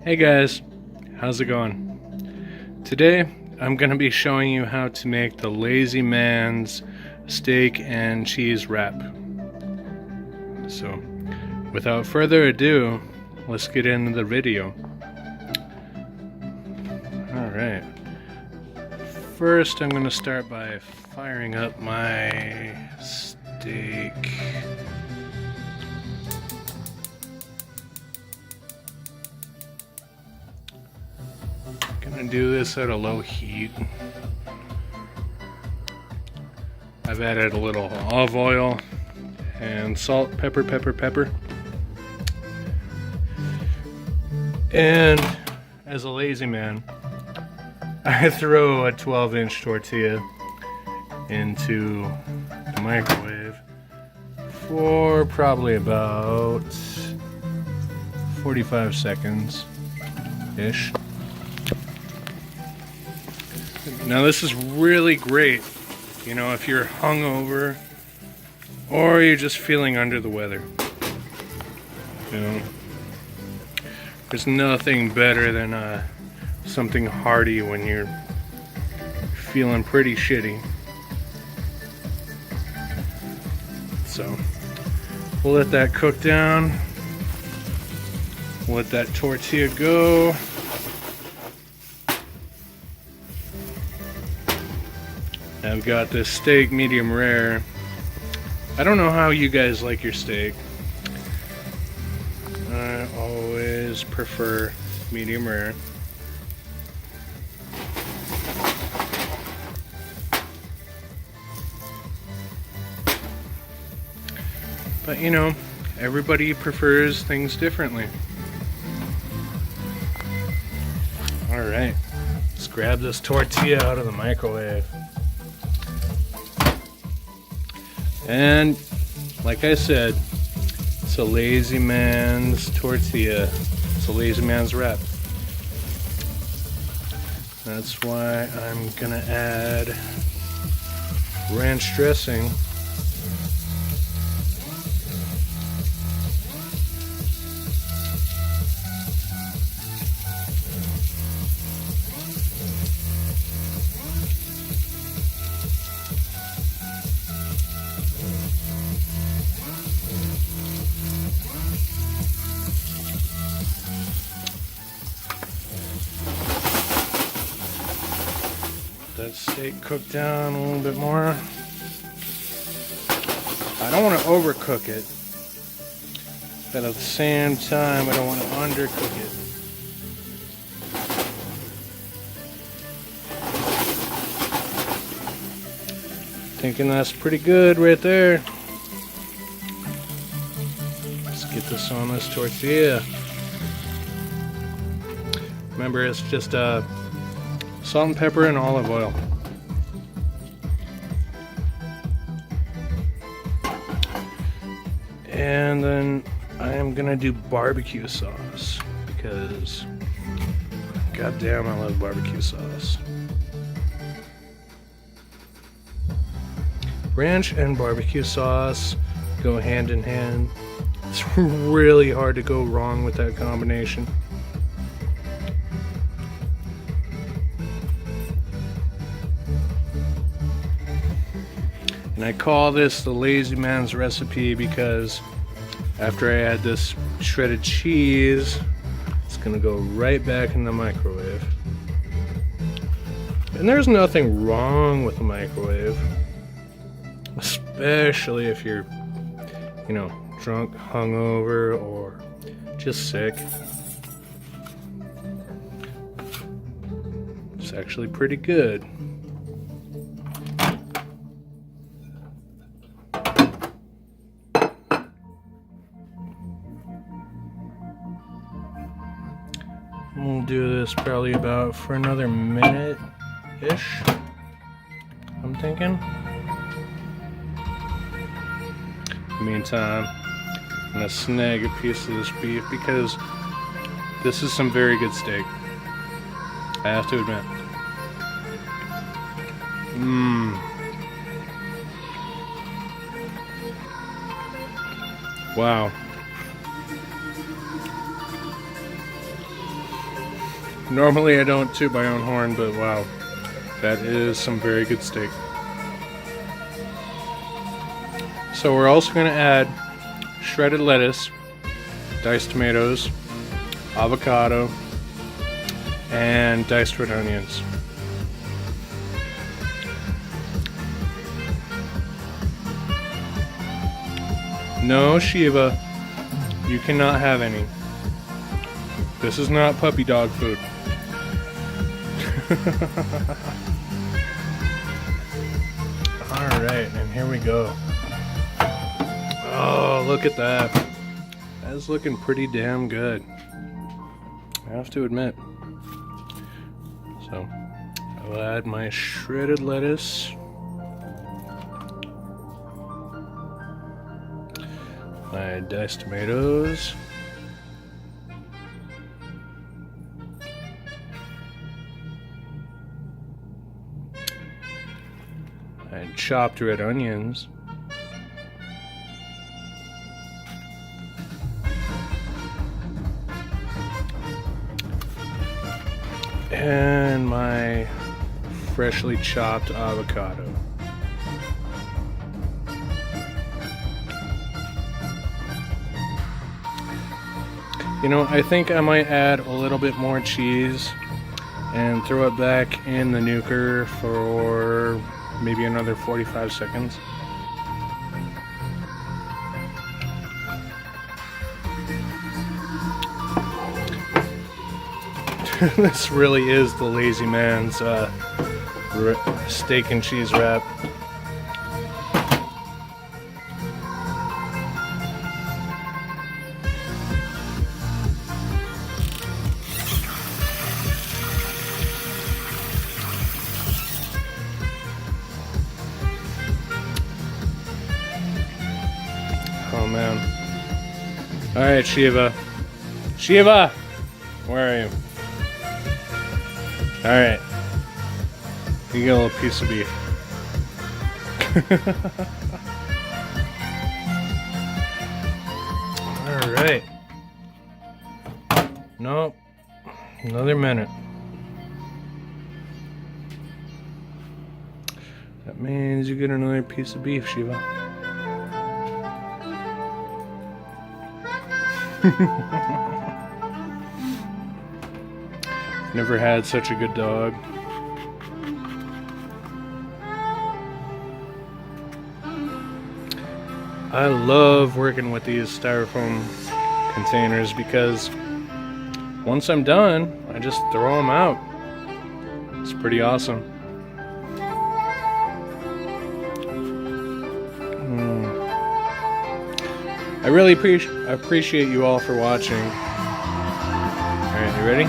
Hey guys, how's it going? Today I'm going to be showing you how to make the Lazy Man's steak and cheese wrap. So without further ado, let's get into the video. Alright, first I'm going to start by firing up my steak. Gonna do this at a low heat. I've added a little olive oil and salt, pepper. And as a lazy man, I throw a 12-inch tortilla into the microwave for probably about 45 seconds-ish. Now this is really great, you know, if you're hungover or you're just feeling under the weather. You know, there's nothing better than something hearty when you're feeling pretty shitty. So we'll let that cook down. We'll let that tortilla go. I've got this steak medium rare. I don't know how you guys like your steak. I always prefer medium rare. But you know, everybody prefers things differently. Alright, let's grab this tortilla out of the microwave. And like I said, it's a lazy man's tortilla. It's a lazy man's wrap. That's why I'm gonna add ranch dressing. That steak cooked down a little bit more. I don't want to overcook it, but at the same time I don't want to undercook it. Thinking that's pretty good right there. Let's get this on this tortilla. Remember, it's just salt and pepper and olive oil. And then I am gonna do barbecue sauce because goddamn I love barbecue sauce. Ranch and barbecue sauce go hand in hand. It's really hard to go wrong with that combination. And I call this the lazy man's recipe because after I add this shredded cheese, it's gonna go right back in the microwave. And there's nothing wrong with the microwave, especially if you're, you know, drunk, hungover, or just sick. It's actually pretty good. We'll do this probably about for another minute-ish, I'm thinking. In the meantime, I'm gonna snag a piece of this beef because this is some very good steak, I have to admit. Wow. Normally I don't toot my own horn, but wow, that is some very good steak. So we're also going to add shredded lettuce, diced tomatoes, avocado, and diced red onions. No, Shiva, you cannot have any. This is not puppy dog food. Alright, and here we go. Oh, look at that. That's looking pretty damn good, I have to admit. So, I'll add my shredded lettuce. My diced tomatoes. My chopped red onions. And my freshly chopped avocado. You know, I think I might add a little bit more cheese and throw it back in the nuker for maybe another 45 seconds. This really is the lazy man's steak and cheese wrap. Oh man. Alright, Shiva. Shiva! Where are you? Alright. You get a little piece of beef. Alright. Nope. Another minute. That means you get another piece of beef, Shiva. Never had such a good dog. I love working with these styrofoam containers because once I'm done, I just throw them out. It's pretty awesome. I really appreciate you all for watching. Alright, you ready?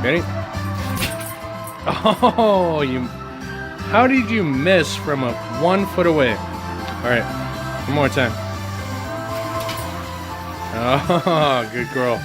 Ready? Oh, how did you miss from 1 foot away? Alright, one more time. Oh, good girl.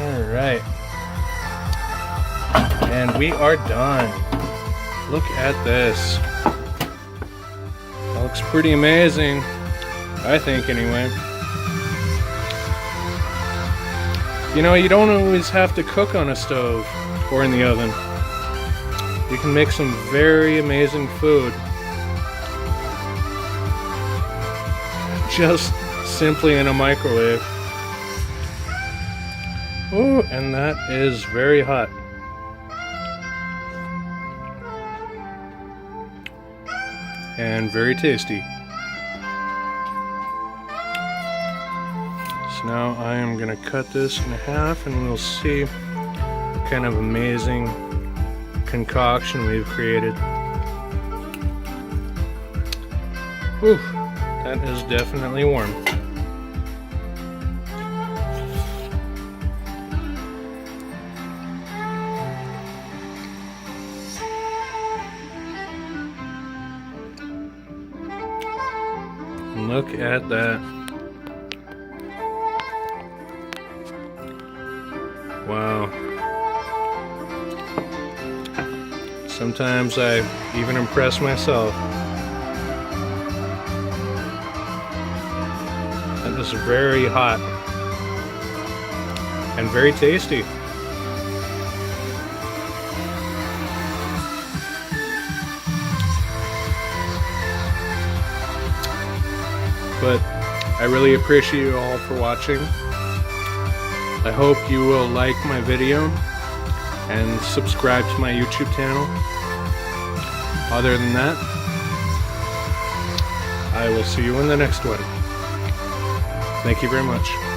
Alright. And we are done. Look at this. That looks pretty amazing. I think, anyway. You know, you don't always have to cook on a stove or in the oven. You can make some very amazing food just simply in a microwave. Ooh, and that is very hot. And very tasty. So now I am going to cut this in half and we'll see what kind of amazing concoction we've created. Whew, that is definitely warm. Look at that. Wow. Sometimes I even impress myself. That is very hot. and very tasty. But I really appreciate you all for watching. I hope you will like my video and subscribe to my YouTube channel. Other than that, I will see you in the next one. Thank you very much.